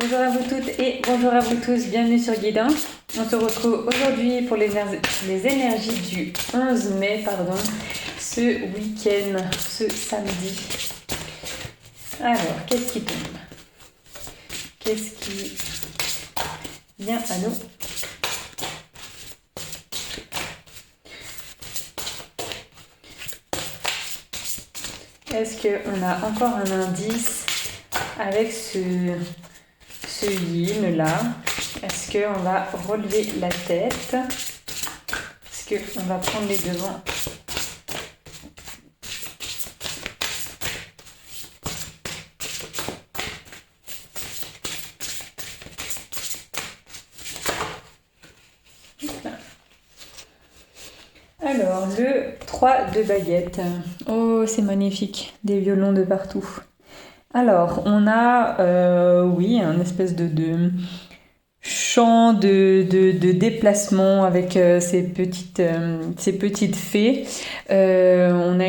Bonjour à vous toutes et bonjour à vous tous, bienvenue sur Guidin. On se retrouve aujourd'hui pour les énergies du 11 mai, ce week-end, ce samedi. Alors, qu'est-ce qui tombe? Qu'est-ce qui vient à nous? Est-ce qu'on a encore un indice avec ce yin là? Est-ce qu'on va relever la tête? Est-ce qu'on va prendre les devants? Alors, le 3 de baguette. Oh, c'est magnifique, des violons de partout. Alors, on a, un espèce de chant de déplacement avec ces petites fées. On a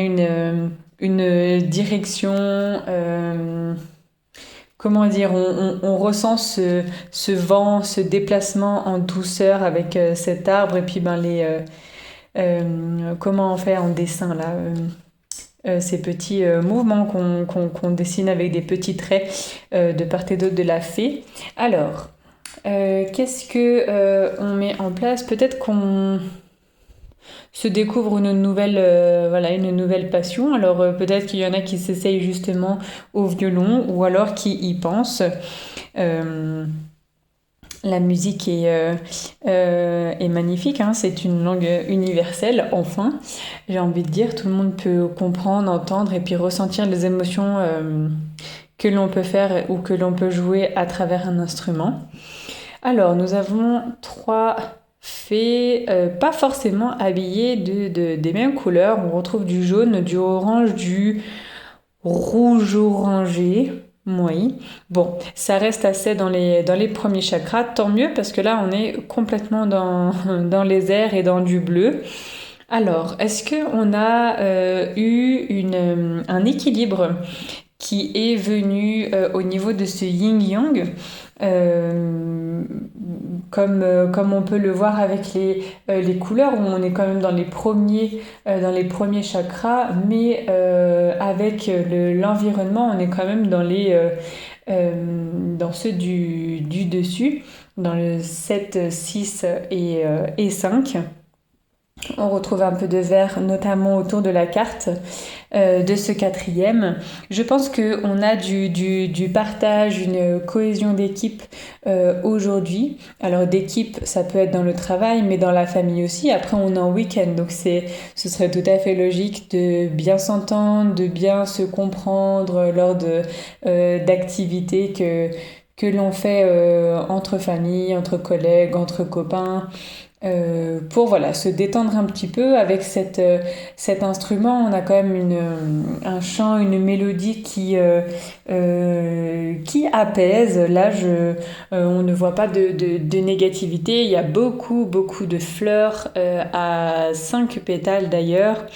une direction, comment dire, on ressent ce vent, ce déplacement en douceur avec cet arbre et puis comment on fait en dessin là ces petits mouvements qu'on dessine avec des petits traits de part et d'autre de la fée. Alors, qu'est-ce que on met en place? Peut-être qu'on se découvre une nouvelle passion. Alors peut-être qu'il y en a qui s'essayent justement au violon ou alors qui y pensent. La musique est magnifique, hein. C'est une langue universelle, enfin. J'ai envie de dire, tout le monde peut comprendre, entendre et puis ressentir les émotions que l'on peut faire ou que l'on peut jouer à travers un instrument. Alors, nous avons 3 fées, pas forcément habillées des mêmes couleurs. On retrouve du jaune, du orange, du rouge orangé. Oui, bon, ça reste assez dans les premiers chakras, tant mieux parce que là on est complètement dans les airs et dans du bleu. Alors, est-ce qu'on a eu un équilibre qui est venu au niveau de ce yin-yang comme on peut le voir avec les couleurs, où on est quand même dans les premiers chakras, mais avec l'environnement, on est quand même dans ceux du dessus, dans le 7, 6 et 5. On retrouve un peu de vert, notamment autour de la carte de ce 4e. Je pense qu'on a du partage, une cohésion d'équipe aujourd'hui. Alors d'équipe, ça peut être dans le travail, mais dans la famille aussi. Après, on est en week-end, donc ce serait tout à fait logique de bien s'entendre, de bien se comprendre lors d'activités que l'on fait entre familles, entre collègues, entre copains. Pour se détendre un petit peu avec cet instrument. On a quand même un chant, une mélodie qui apaise. Là, on ne voit pas de négativité. Il y a beaucoup de fleurs à 5 pétales d'ailleurs,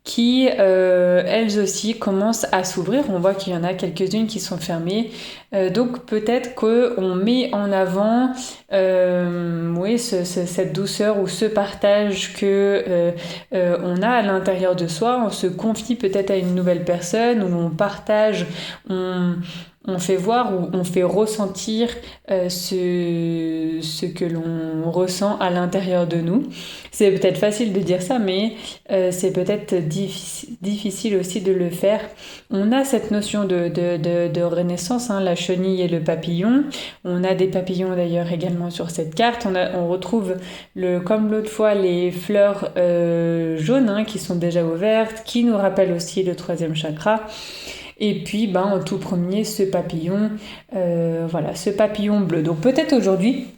qui elles aussi commencent à s'ouvrir. On voit qu'il y en a quelques-unes qui sont fermées. Donc peut-être qu'on met en avant cette douceur ou ce partage que on a à l'intérieur de soi. On se confie peut-être à une nouvelle personne, où on partage, on fait voir ou on fait ressentir ce que l'on ressent à l'intérieur de nous. C'est peut-être facile de dire ça, mais c'est peut-être difficile aussi de le faire. On a cette notion de renaissance, hein, la chenille et le papillon. On a des papillons d'ailleurs également sur cette carte. On retrouve, comme l'autre fois, les fleurs jaunes, hein, qui sont déjà ouvertes, qui nous rappellent aussi le 3e chakra. Et puis, en tout premier, ce papillon, ce papillon bleu. Donc peut-être aujourd'hui,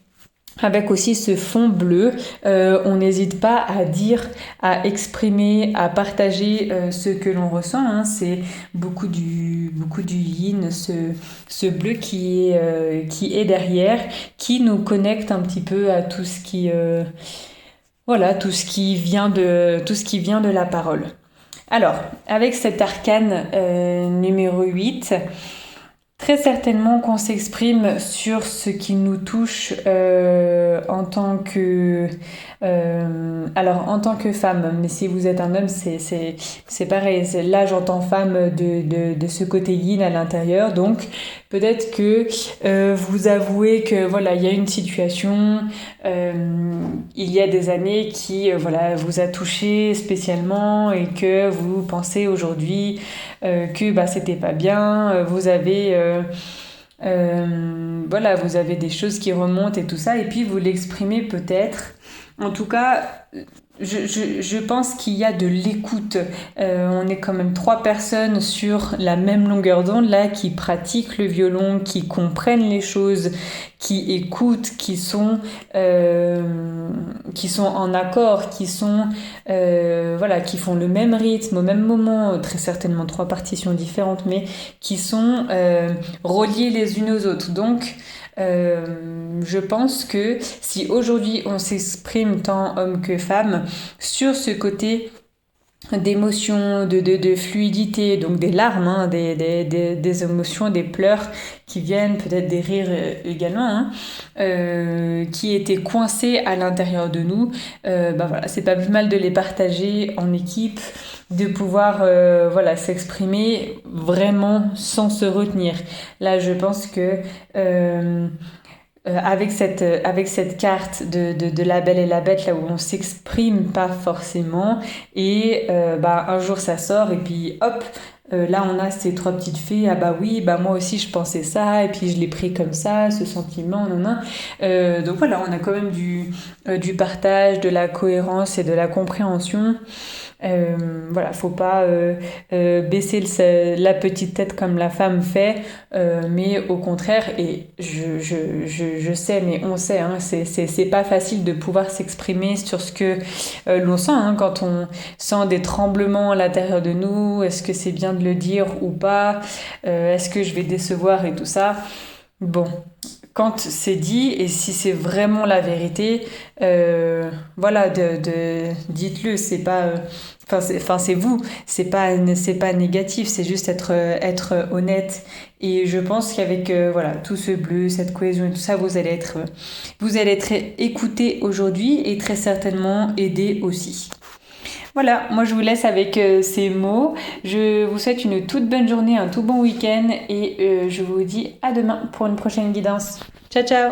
avec aussi ce fond bleu, on n'hésite pas à dire, à exprimer, à partager ce que l'on ressent, hein. C'est beaucoup du yin, ce bleu qui est derrière, qui nous connecte un petit peu à tout ce qui vient de la parole. Alors, avec cet arcane numéro 8, Très certainement qu'on s'exprime sur ce qui nous touche en tant que alors en tant que femme, mais si vous êtes un homme, c'est pareil. Là, j'entends femme de ce côté yin à l'intérieur. Donc, peut-être que vous avouez que voilà, il y a une situation, euh, il y a des années qui voilà, vous a touché spécialement et que vous pensez aujourd'hui que bah, c'était pas bien. Vous avez voilà, vous avez des choses qui remontent et tout ça, et puis vous l'exprimez peut-être. En tout cas, je pense qu'il y a de l'écoute. On est quand même trois personnes sur la même longueur d'onde là qui pratiquent le violon, qui comprennent les choses, qui écoutent, qui sont en accord, voilà, qui font le même rythme au même moment, très certainement trois partitions différentes, mais qui sont reliées les unes aux autres. Donc je pense que si aujourd'hui on s'exprime tant homme que femme sur ce côté d'émotion, de fluidité, donc des larmes, hein, des émotions, des pleurs qui viennent, peut-être des rires également, hein, qui étaient coincés à l'intérieur de nous, bah voilà, c'est pas plus mal de les partager en équipe, de pouvoir voilà, s'exprimer vraiment sans se retenir. Là, je pense que avec cette carte de La Belle et la Bête, là où on s'exprime pas forcément, et bah, un jour ça sort, et puis hop, là on a ces trois petites fées, ah bah oui, bah moi aussi je pensais ça, et puis je l'ai pris comme ça, ce sentiment, non, non. Donc voilà, on a quand même du partage, de la cohérence et de la compréhension. Voilà, faut pas baisser la petite tête comme la femme fait, mais au contraire, et je sais, mais on sait, hein, c'est pas facile de pouvoir s'exprimer sur ce que l'on sent, hein, quand on sent des tremblements à l'intérieur de nous, est-ce que c'est bien de le dire ou pas, est-ce que je vais décevoir et tout ça. Bon, quand c'est dit et si c'est vraiment la vérité, voilà, dites-le. C'est pas, enfin c'est vous. C'est pas négatif. C'est juste être honnête. Et je pense qu'avec voilà tout ce bleu, cette cohésion et tout ça, vous allez être écouté aujourd'hui et très certainement aidé aussi. Voilà, moi je vous laisse avec ces mots. Je vous souhaite une toute bonne journée, un tout bon week-end et je vous dis à demain pour une prochaine guidance. Ciao ciao!